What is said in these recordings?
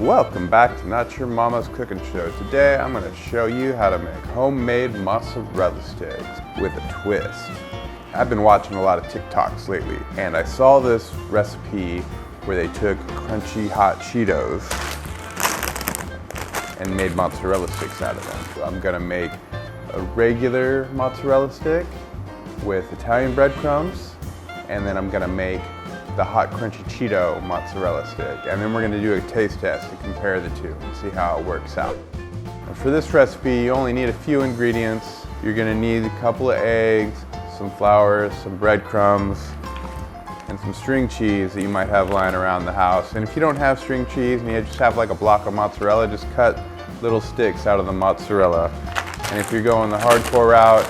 Welcome back to Not Your Mama's Cooking Show. Today I'm going to show you how to make homemade mozzarella sticks with a twist. I've been watching a lot of TikToks lately and I saw this recipe where they took crunchy hot Cheetos and made mozzarella sticks out of them. So I'm going to make a regular mozzarella stick with Italian breadcrumbs, and then I'm going to make the hot crunchy Cheeto mozzarella stick, and then we're going to do a taste test to compare the two and see how it works out. And for this recipe you only need a few ingredients. You're going to need a couple of eggs, some flour, some breadcrumbs, and some string cheese that you might have lying around the house. And if you don't have string cheese and you just have like a block of mozzarella, just cut little sticks out of the mozzarella. And if you're going the hardcore route,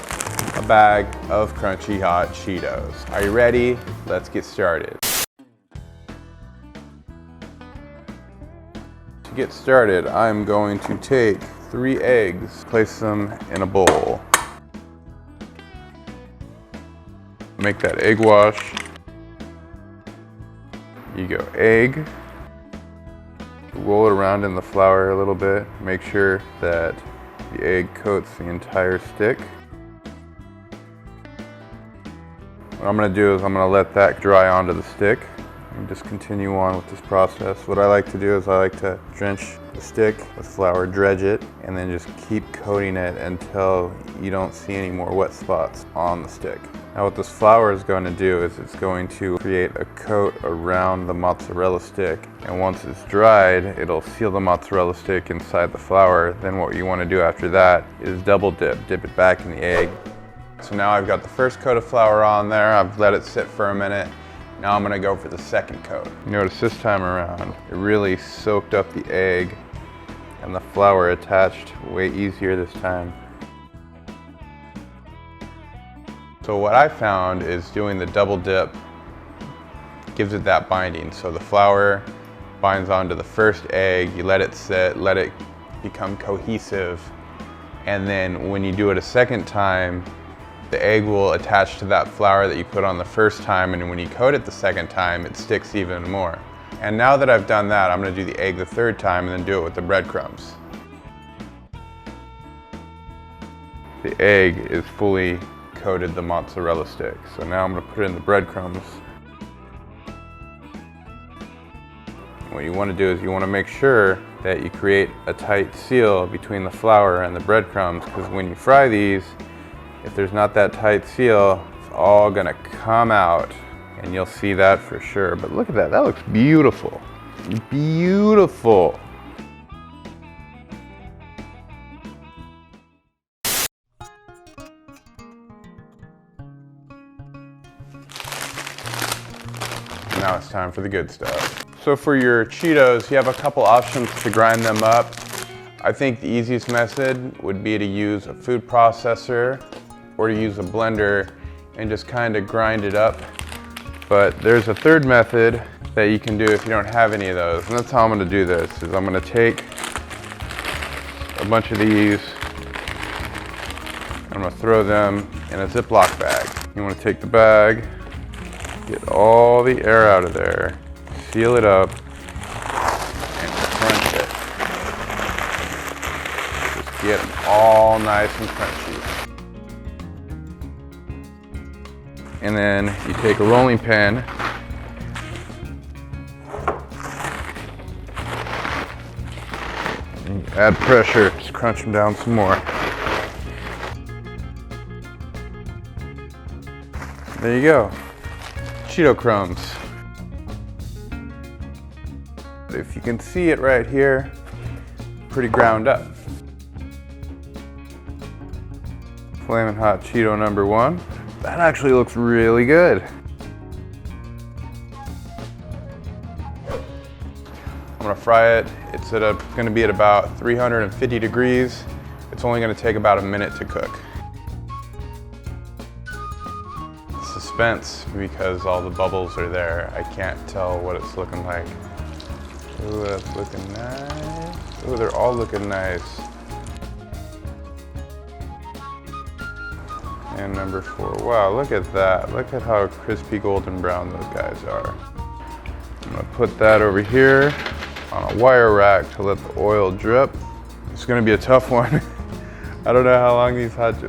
a bag of crunchy hot Cheetos. Are you ready? Let's get started. To get started, I'm going to take 3 eggs, place them in a bowl. Make that egg wash. You go egg. Roll it around in the flour a little bit. Make sure that the egg coats the entire stick. What I'm going to do is I'm going to let that dry onto the stick and just continue on with this process. What I like to do is I like to drench the stick with flour, dredge it, and then just keep coating it until you don't see any more wet spots on the stick. Now what this flour is going to do is it's going to create a coat around the mozzarella stick, and once it's dried it'll seal the mozzarella stick inside the flour. Then what you want to do after that is double dip it back in the egg. So now I've got the first coat of flour on there, I've let it sit for a minute. Now I'm going to go for the second coat. You notice this time around, it really soaked up the egg and the flour attached way easier this time. So what I found is doing the double dip gives it that binding. So the flour binds onto the first egg, you let it sit, let it become cohesive, and then when you do it a second time, the egg will attach to that flour that you put on the first time, and when you coat it the second time, it sticks even more. And now that I've done that, I'm going to do the egg the third time and then do it with the breadcrumbs. The egg is fully coated the mozzarella stick. So now I'm going to put in the breadcrumbs. What you want to do is you want to make sure that you create a tight seal between the flour and the breadcrumbs, because when you fry these, if there's not that tight seal, it's all gonna come out, and you'll see that for sure. But look at that, that looks beautiful. Beautiful. Now it's time for the good stuff. So for your Cheetos, you have a couple options to grind them up. I think the easiest method would be to use a food processor or to use a blender and just kind of grind it up. But there's a third method that you can do if you don't have any of those. And that's how I'm going to do this, is I'm going to take a bunch of these and I'm going to throw them in a Ziploc bag. You want to take the bag, get all the air out of there, seal it up, and crunch it. Just get them all nice and crunchy. And then you take a rolling pin and you add pressure, just crunch them down some more. There you go, Cheeto crumbs. If you can see it right here, pretty ground up. Flaming Hot Cheeto number 1. That actually looks really good. I'm gonna fry it. It's gonna be at about 350 degrees. It's only gonna take about a minute to cook. Suspense, because all the bubbles are there. I can't tell what it's looking like. Ooh, that's looking nice. Ooh, they're all looking nice. And number 4, wow, look at that. Look at how crispy golden brown those guys are. I'm gonna put that over here. on a wire rack to let the oil drip. It's gonna be a tough one. I don't know how long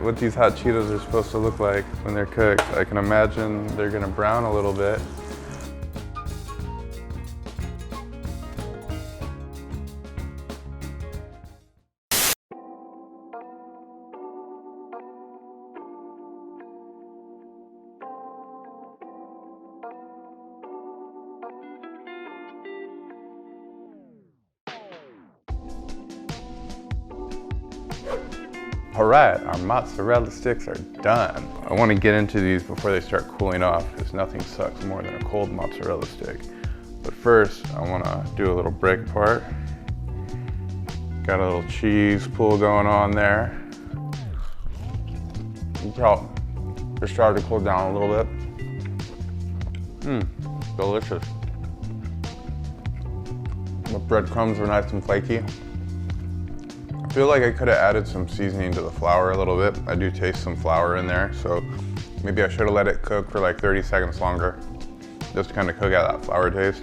what these hot Cheetos are supposed to look like when they're cooked. I can imagine they're gonna brown a little bit. All right, our mozzarella sticks are done. I want to get into these before they start cooling off because nothing sucks more than a cold mozzarella stick. But first, I want to do a little break part. Got a little cheese pool going on there. You can tell they're starting to cool down a little bit. Delicious. The breadcrumbs are nice and flaky. I feel like I could have added some seasoning to the flour a little bit. I do taste some flour in there, so maybe I should have let it cook for like 30 seconds longer, just to kind of cook out that flour taste.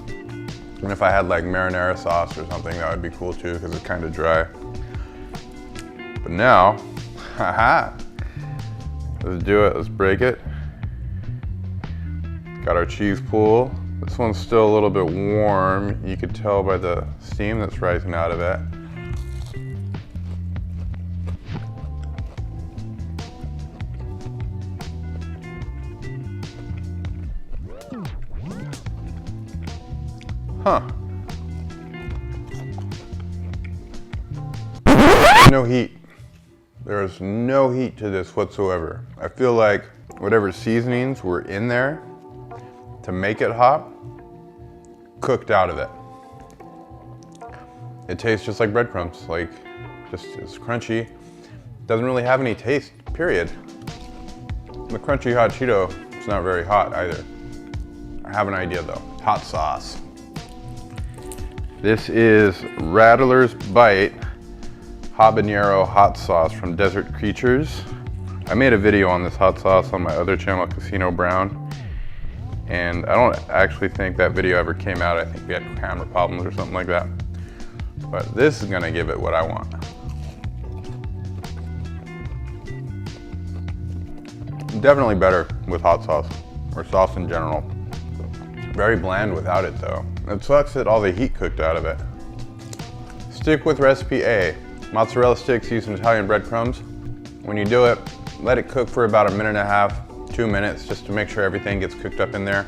And if I had like marinara sauce or something, that would be cool too, because it's kind of dry. But now, haha, let's do it, let's break it. Got our cheese pool. This one's still a little bit warm. You could tell by the steam that's rising out of it. Huh. No heat. There is no heat to this whatsoever. I feel like whatever seasonings were in there to make it hot, cooked out of it. It tastes just like breadcrumbs, like just it's crunchy. Doesn't really have any taste, period. The crunchy hot Cheeto is not very hot either. I have an idea though. Hot sauce. This is Rattler's Bite habanero hot sauce from Desert Creatures. I made a video on this hot sauce on my other channel, Casino Brown, and I don't actually think that video ever came out. I think we had camera problems or something like that. But this is gonna give it what I want. Definitely better with hot sauce, or sauce in general. Very bland without it though. It sucks that all the heat cooked out of it. Stick with recipe A. Mozzarella sticks using Italian breadcrumbs. When you do it, let it cook for about 1.5 to 2 minutes just to make sure everything gets cooked up in there.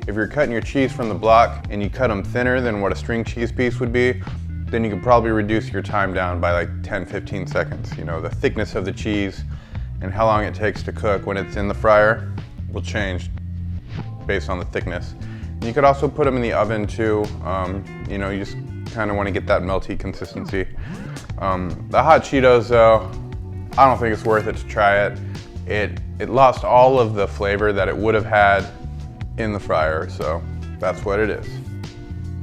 If you're cutting your cheese from the block and you cut them thinner than what a string cheese piece would be, then you can probably reduce your time down by like 10-15 seconds. You know, the thickness of the cheese and how long it takes to cook when it's in the fryer will change based on the thickness. And you could also put them in the oven too. You know, you just kind of want to get that melty consistency. The hot Cheetos though, I don't think it's worth it to try it. It lost all of the flavor that it would have had in the fryer, so that's what it is.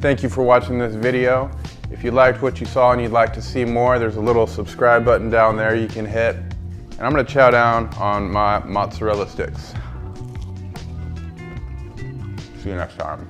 Thank you for watching this video. If you liked what you saw and you'd like to see more, there's a little subscribe button down there you can hit. And I'm gonna chow down on my mozzarella sticks. See you next time.